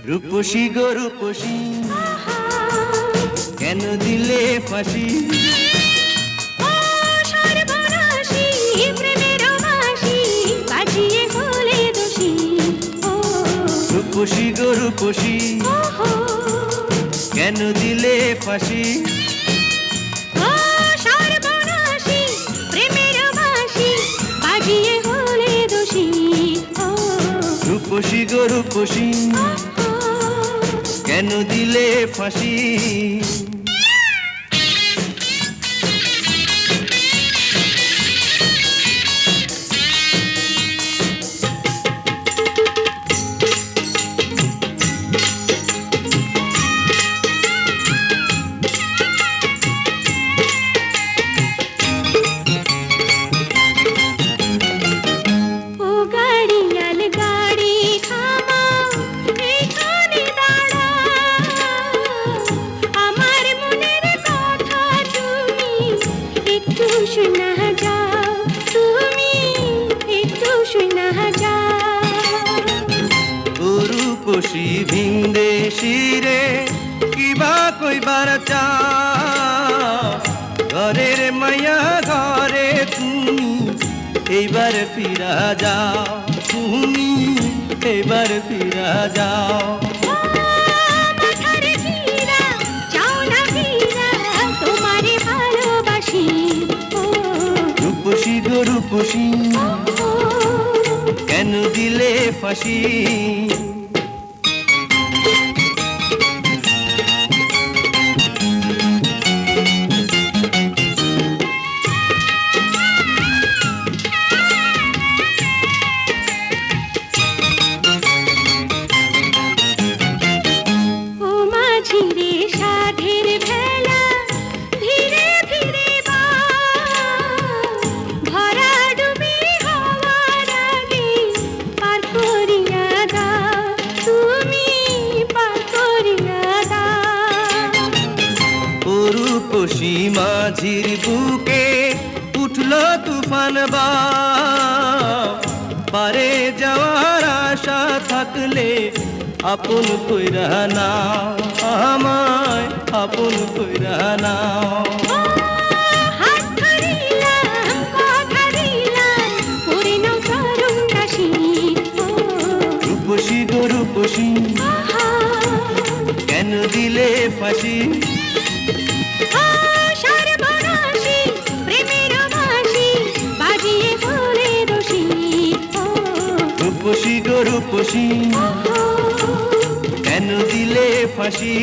রূপসী গো রূপসী কেন দিলে ফাঁসি রূপসী গো রূপসী কেন দিলে ফাঁসি রূপসী গো রূপসী কেন দিলে ফাঁসি রূপসী ভিনদেশী রে কিবা কইবার চা ঘরের মায়া ঘরে তুমি এইবার ফিরা যাও তুমি এইবার ফিরা যাও রূপসী গো রূপসী কেন দিলে ফাঁসি রূপসী মাঝির বুকে উঠল তুফান পারে যাওয়ার আশা থাকলে আপন কইরা নাও আমায় আপন কইরা নাও রূপসী গো রূপসী কেন দিলে ফাঁসি রূপসী গো রূপসী কেন দিলে ফাঁসি